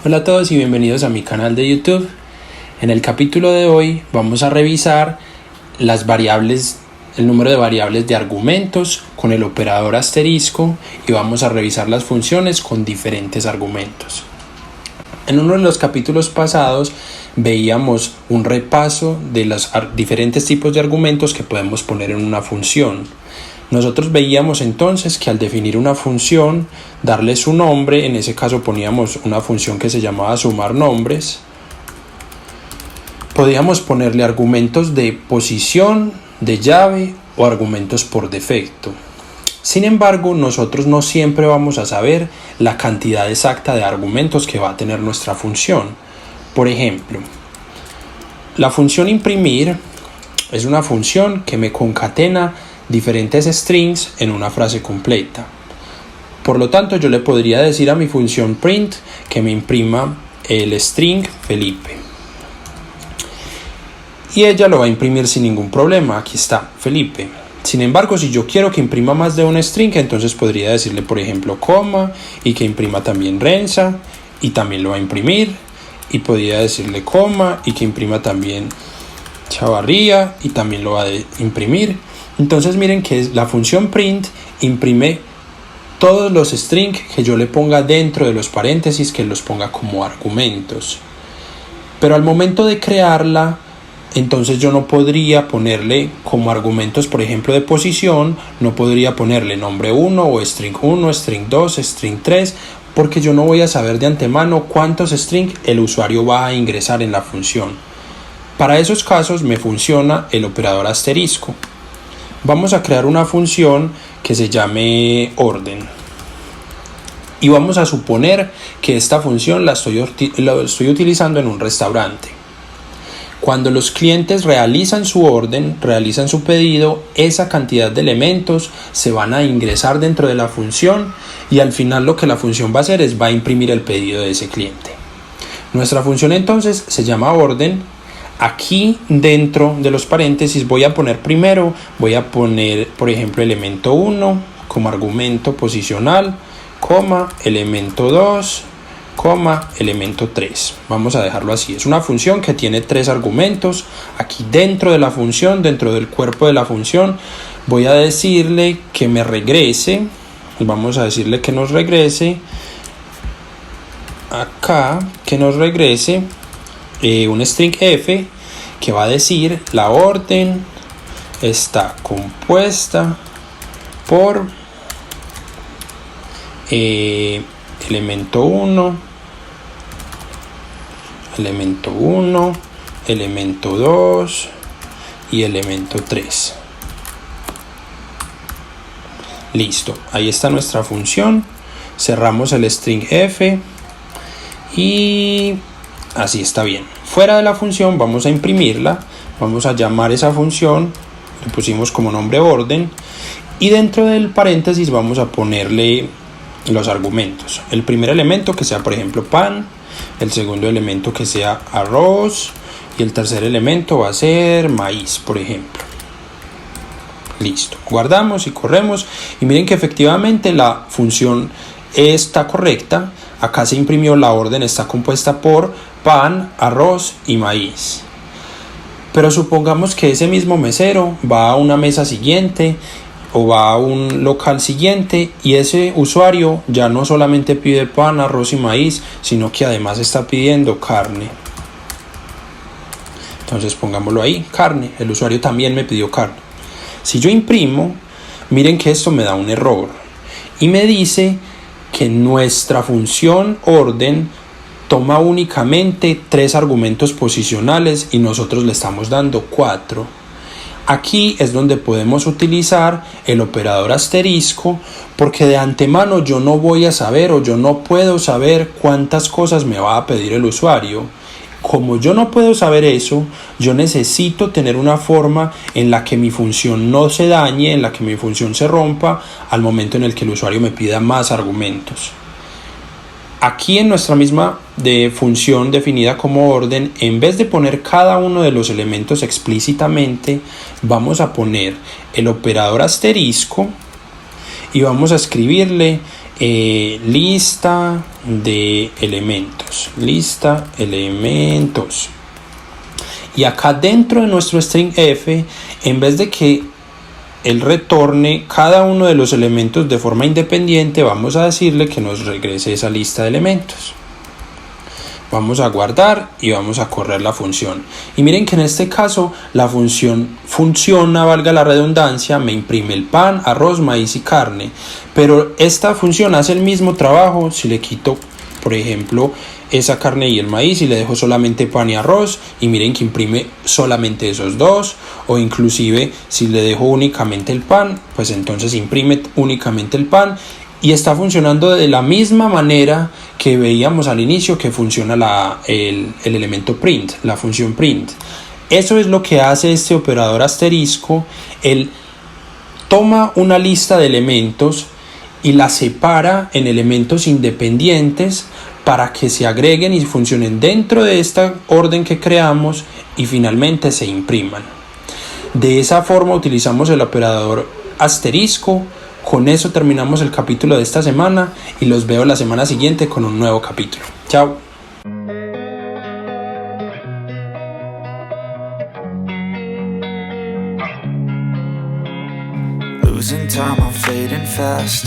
Hola a todos y bienvenidos a mi canal de YouTube. En el capítulo de hoy vamos a revisar las variables, el número de variables de argumentos con el operador asterisco y vamos a revisar las funciones con diferentes argumentos. En uno de los capítulos pasados veíamos un repaso de los diferentes tipos de argumentos que podemos poner en una función. Nosotros veíamos entonces que al definir una función, darle su nombre, en ese caso poníamos una función que se llamaba sumar nombres, podíamos ponerle argumentos de posición, de llave o argumentos por defecto. Sin embargo, nosotros no siempre vamos a saber la cantidad exacta de argumentos que va a tener nuestra función. Por ejemplo, la función imprimir es una función que me concatena diferentes strings en una frase completa. Por lo tanto, yo le podría decir a mi función print que me imprima el string Felipe. Y ella lo va a imprimir sin ningún problema. Aquí está, Felipe. Sin embargo, si yo quiero que imprima más de un string, entonces podría decirle, por ejemplo, coma, y que imprima también Renza, y también lo va a imprimir. Y podría decirle coma, y que imprima también Chavarría, y también lo va a imprimir. Entonces miren que la función print imprime todos los strings que yo le ponga dentro de los paréntesis, que los ponga como argumentos. Pero al momento de crearla, entonces yo no podría ponerle como argumentos, por ejemplo, de posición, no podría ponerle nombre 1 o string 1, string 2, string 3, porque yo no voy a saber de antemano cuántos strings el usuario va a ingresar en la función. Para esos casos me funciona el operador asterisco. Vamos a crear una función que se llame orden y vamos a suponer que esta función la estoy utilizando en un restaurante. Cuando los clientes realizan su orden, realizan su pedido, esa cantidad de elementos se van a ingresar dentro de la función y al final lo que la función va a hacer es va a imprimir el pedido de ese cliente. Nuestra función entonces se llama orden. Aquí dentro de los paréntesis voy a poner primero, por ejemplo, elemento 1 como argumento posicional, coma, elemento 2, coma, elemento 3. Vamos a dejarlo así. Es una función que tiene 3 argumentos. Aquí dentro de la función, dentro del cuerpo de la función, voy a decirle que me regrese. Vamos a decirle que nos regrese acá, que nos regrese un string f que va a decir la orden está compuesta por elemento 1, elemento 1, elemento 2 y elemento 3. Listo, ahí está nuestra función. Cerramos el string f y así está bien. Fuera de la función vamos a imprimirla, vamos a llamar esa función, le pusimos como nombre orden y dentro del paréntesis vamos a ponerle los argumentos. El primer elemento que sea por ejemplo pan, el segundo elemento que sea arroz y el tercer elemento va a ser maíz, por ejemplo. Listo, guardamos y corremos y miren que efectivamente la función está correcta. Acá se imprimió la orden, está compuesta por pan, arroz y maíz. Pero supongamos que ese mismo mesero va a una mesa siguiente o va a un local siguiente y ese usuario ya no solamente pide pan, arroz y maíz, sino que además está pidiendo carne. Entonces pongámoslo ahí, carne. El usuario también me pidió carne. Si yo imprimo, miren que esto me da un error y me dice que nuestra función orden toma únicamente 3 argumentos posicionales y nosotros le estamos dando 4. Aquí es donde podemos utilizar el operador asterisco porque de antemano yo no voy a saber o yo no puedo saber cuántas cosas me va a pedir el usuario. Como yo no puedo saber eso, yo necesito tener una forma en la que mi función no se dañe, en la que mi función se rompa al momento en el que el usuario me pida más argumentos. Aquí en nuestra misma función definida como orden, en vez de poner cada uno de los elementos explícitamente, vamos a poner el operador asterisco y vamos a escribirle lista de elementos, y acá dentro de nuestro string f, en vez de que él retorne cada uno de los elementos de forma independiente, vamos a decirle que nos regrese esa lista de elementos. Vamos a guardar y vamos a correr la función. Y miren que en este caso la función funciona, valga la redundancia, me imprime el pan, arroz, maíz y carne. Pero esta función hace el mismo trabajo si le quito, por ejemplo, esa carne y el maíz y le dejo solamente pan y arroz, y miren que imprime solamente esos dos. O inclusive si le dejo únicamente el pan, pues entonces imprime únicamente el pan. Y está funcionando de la misma manera que veíamos al inicio que funciona el elemento print, la función print. Eso es lo que hace este operador asterisco. Él toma una lista de elementos y la separa en elementos independientes para que se agreguen y funcionen dentro de esta orden que creamos y finalmente se impriman. De esa forma utilizamos el operador asterisco. Con eso terminamos el capítulo de esta semana y los veo la semana siguiente con un nuevo capítulo. Chao. Losing time, I'm fading fast.